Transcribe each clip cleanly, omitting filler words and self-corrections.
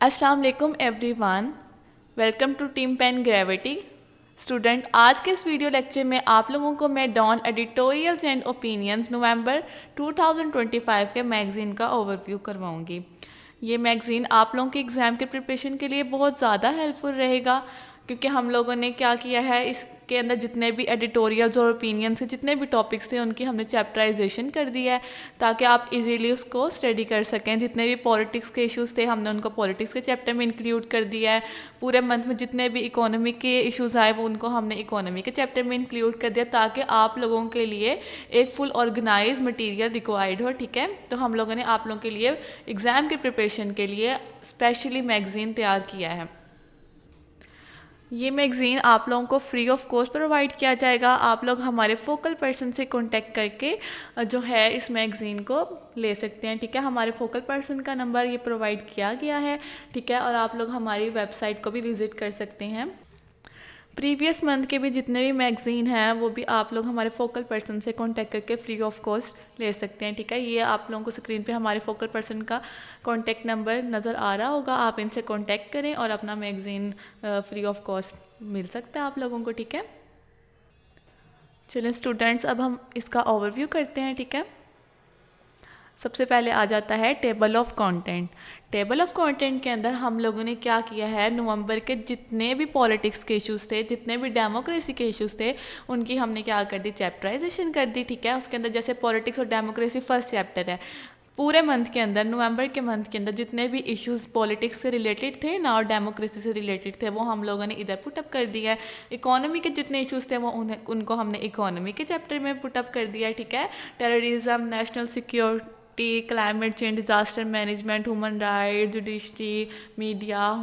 अस्सलाम वालेकुम everyone, welcome to team pen gravity. Student, आज के इस वीडियो लेक्चर में आप लोगों को मैं डॉन एडिटोरियल्स एंड ओपिनियंस नवंबर 2025 के मैगज़ीन का ओवरव्यू करवाऊंगी। ये मैगज़ीन आप लोगों के एग्ज़ाम के प्रिपरेशन के लिए बहुत ज़्यादा हेल्पफुल रहेगा, क्योंकि हम लोगों ने क्या किया है, इसके अंदर जितने भी एडिटोरियल्स और ओपिनियंस के जितने भी टॉपिक्स थे उनकी हमने चैप्टराइजेशन कर दिया है ताकि आप इजीली उसको स्टडी कर सकें। जितने भी पॉलिटिक्स के इश्यूज़ थे हमने उनको पॉलिटिक्स के चैप्टर में इंक्लूड कर दिया है। पूरे मंथ में जितने भी इकोनॉमी के इश्यूज़ आए वो उनको हमने इकोनॉमी के चैप्टर में इंक्लूड कर दिया ताकि आप लोगों के लिए एक फुल ऑर्गेनाइज मटीरियल रिक्वायर्ड हो। ठीक है, तो हम लोगों ने आप लोगों के लिए एग्ज़ाम के प्रिपरेशन के लिए स्पेशली मैगज़ीन तैयार किया है। ये मैगज़ीन आप लोगों को फ्री ऑफ कॉस्ट प्रोवाइड किया जाएगा। आप लोग हमारे फोकल पर्सन से कांटेक्ट करके जो है इस मैगज़ीन को ले सकते हैं। ठीक है, हमारे फोकल पर्सन का नंबर ये प्रोवाइड किया गया है। ठीक है, और आप लोग हमारी वेबसाइट को भी विज़िट कर सकते हैं। प्रीवियस मंथ के भी जितने भी मैगज़ीन हैं वो भी आप लोग हमारे फोकल पर्सन से कांटेक्ट करके फ्री ऑफ कॉस्ट ले सकते हैं। ठीक है, ये आप लोगों को स्क्रीन पे हमारे फोकल पर्सन का कांटेक्ट नंबर नज़र आ रहा होगा, आप इनसे कांटेक्ट करें और अपना मैगज़ीन फ्री ऑफ कॉस्ट मिल सकता है आप लोगों को। ठीक है, चलिए स्टूडेंट्स, अब हम इसका ओवरव्यू करते हैं। ठीक है, सबसे पहले आ जाता है table of content. Table of content के अंदर हम लोगों ने क्या किया है, नवंबर के जितने भी पॉलिटिक्स के इश्यूज़ थे, जितने भी डेमोक्रेसी के इश्यूज़ थे, उनकी हमने क्या कर दी, चैप्टराइजेशन कर दी। ठीक है, उसके अंदर जैसे पॉलिटिक्स और डेमोक्रेसी फर्स्ट चैप्टर है। पूरे मंथ के अंदर, नवंबर के मंथ के अंदर जितने भी इश्यूज़ पॉलिटिक्स से रिलेटेड थे ना और डेमोक्रेसी से रिलेटेड थे वो हम लोगों ने इधर पुटअप कर दिया है। इकोनॉमी के जितने इश्यूज़ थे वो उनको हमने इकोनॉमी के चैप्टर में पुटअप कर दिया है। ठीक है, terrorism, national security, climate change, disaster management, human right, judiciary, media,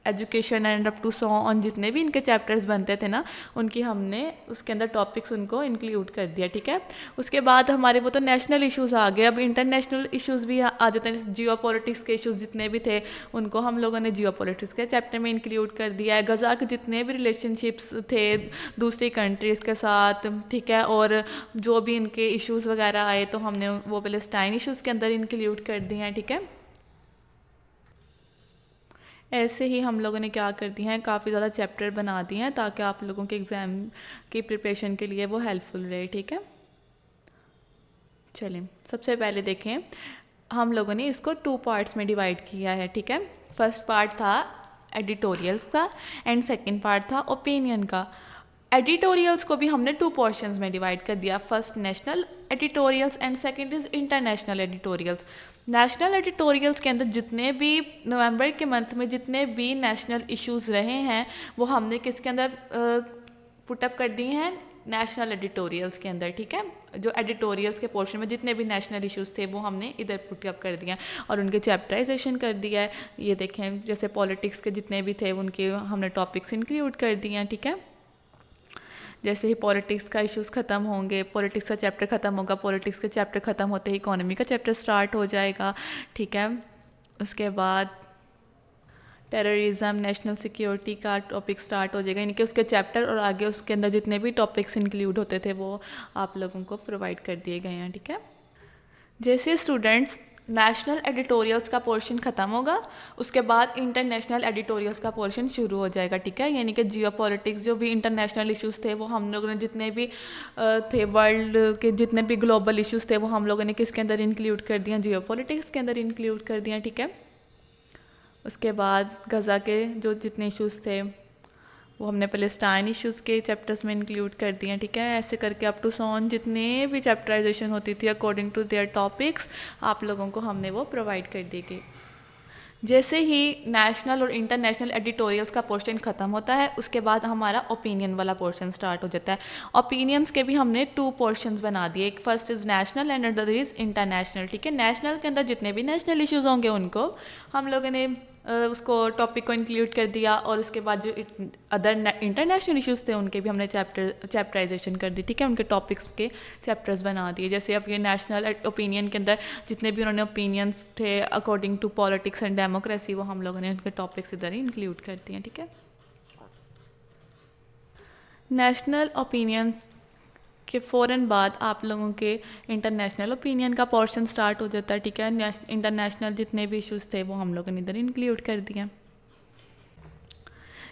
education and up to so on, जितने भी इनके चैप्टर्स बनते थे ना उनकी हमने उसके अंदर टॉपिक्स उनको इंक्लूड कर दिया। ठीक है, उसके बाद हमारे वो तो नेशनल इश्यूज़ आ गए, अब इंटरनेशनल इश्यूज़ भी आ जाते हैं। जैसे जियो पॉलिटिक्स के इश्यूज़ जितने भी थे उनको हम लोगों ने जियो पॉलिटिक्स के चैप्टर में इंक्लूड कर दिया है। गज़ा के जितने भी रिलेशनशिप्स थे दूसरी कंट्रीज़ के साथ, ठीक है, और जो भी इनके इश्यूज़ वगैरह आए तो हमने वो पैलेस्टाइन इश्यूज़ के अंदर इंक्लूड कर दिए हैं। ठीक है, ऐसे ही हम लोगों ने क्या कर दिए हैं, काफ़ी ज़्यादा चैप्टर बना दिए हैं ताकि आप लोगों के एग्ज़ाम की प्रिपरेशन के लिए वो हेल्पफुल रहे। ठीक है, चलिए सबसे पहले देखें, हम लोगों ने इसको 2 पार्ट्स में डिवाइड किया है। ठीक है, फर्स्ट पार्ट था एडिटोरियल्स का एंड सेकंड पार्ट था ओपिनियन का। एडिटोरियल्स को भी हमने 2 पोर्शंस में डिवाइड कर दिया, first national editorials and second is international editorials. National editorials के अंदर जितने भी नवंबर के मंथ में जितने भी नेशनल इश्यूज़ रहे हैं वो हमने किसके अंदर पुटअप कर दिए हैं, नेशनल एडिटोरियल्स के अंदर। ठीक है, जो एडिटोरियल्स के पोर्शन में जितने भी नेशनल इश्यूज़ थे वो हमने इधर पुटअप कर दिया और उनके चैप्टराइजेशन कर दिया है। ये देखें, जैसे पॉलिटिक्स के जितने भी थे उनके हमने टॉपिक्स इंक्लूड कर दिए हैं। ठीक है, जैसे ही पॉलिटिक्स का इश्यूज़ ख़त्म होंगे, पॉलिटिक्स का चैप्टर ख़त्म होगा, पॉलिटिक्स के चैप्टर ख़त्म होते ही इकोनॉमी का चैप्टर स्टार्ट हो जाएगा। ठीक है, उसके बाद टेररिज्म, नेशनल सिक्योरिटी का टॉपिक स्टार्ट हो जाएगा, यानी कि उसके चैप्टर और आगे उसके अंदर जितने भी टॉपिक्स इंक्लूड होते थे वो आप लोगों को प्रोवाइड कर दिए गए हैं। ठीक है, जैसे स्टूडेंट्स नेशनल एडिटोरियल्स का पोर्शन ख़त्म होगा उसके बाद इंटरनेशनल एडिटोरियल्स का पोर्शन शुरू हो जाएगा। ठीक है, यानी कि जियो पॉलिटिक्स जो भी इंटरनेशनल इश्यूज़ थे वो हम लोगों ने जितने भी थे वर्ल्ड के जितने भी ग्लोबल इश्यूज़ थे वो हम लोगों ने किसके अंदर इंक्लूड कर दिया, जियो पॉलिटिक्स के अंदर इंक्लूड कर दिया। ठीक है, उसके बाद गज़ा के जो जितने इश्यूज़ थे वो हमने पैलेस्टाइन इश्यूज़ के चैप्टर्स में इंक्लूड कर दिए हैं। ठीक है, ऐसे करके अप टू सॉन जितने भी चैप्टराइजेशन होती थी अकॉर्डिंग टू देयर टॉपिक्स आप लोगों को हमने वो प्रोवाइड कर दी गई। जैसे ही नेशनल और इंटरनेशनल एडिटोरियल्स का पोर्शन ख़त्म होता है उसके बाद हमारा ओपिनियन वाला पोर्शन स्टार्ट हो जाता है। ओपिनियंस के भी हमने 2 पोर्शंस बना दिए, एक first is national and other is international. ठीक है, नेशनल के अंदर जितने भी नेशनल इश्यूज़ होंगे उनको हम लोगों ने उसको टॉपिक को इंक्लूड कर दिया और उसके बाद जो अदर इंटरनेशनल इश्यूज़ थे उनके भी हमने चैप्टराइजेशन कर दी। ठीक है, उनके टॉपिक्स के चैप्टर्स बना दिए। जैसे अब ये नेशनल ओपिनियन के अंदर जितने भी उन्होंने ओपिनियंस थे according to politics and democracy वो हम लोगों ने उनके टॉपिक्स इधर ही इंक्लूड कर दिए। ठीक है, नेशनल ओपिनियंस के फ़ौरन बाद आप लोगों के इंटरनेशनल ओपिनियन का पोर्शन स्टार्ट हो जाता है, ठीक है। इंटरनेशनल जितने भी इश्यूज़ थे वो हम लोगों ने इधर इंक्लूड कर दिया।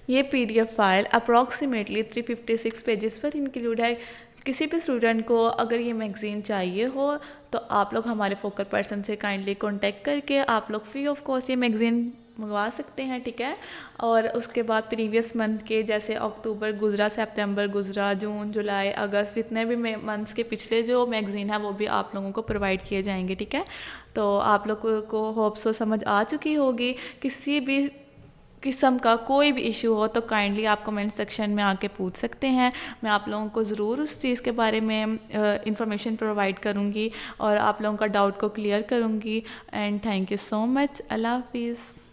ये पीडीएफ फाइल अप्रॉक्सीमेटली 356 पेजेस पर इंक्लूड है। किसी भी स्टूडेंट को अगर ये मैगज़ीन चाहिए हो तो आप लोग हमारे फोकल पर्सन से काइंडली कांटेक्ट करके आप लोग फ्री ऑफ कॉस्ट ये मैगज़ीन मंगवा सकते हैं, ठीक है। और उसके बाद प्रीवियस मंथ के जैसे अक्टूबर गुजरा, सितंबर गुजरा, जून, जुलाई, अगस्त जितने भी मंथ्स के पिछले जो मैगज़ीन है वो भी आप लोगों को प्रोवाइड किए जाएंगे, ठीक है। तो आप लोगों को होप सो समझ आ चुकी होगी। किसी भी किस्म का कोई भी इशू हो तो काइंडली आप कमेंट सेक्शन में आके पूछ सकते हैं। मैं आप लोगों को ज़रूर उस चीज़ के बारे में इंफॉर्मेशन प्रोवाइड करूँगी और आप लोगों का डाउट को क्लियर करूँगी। And thank you so much. Allah हाफिज़।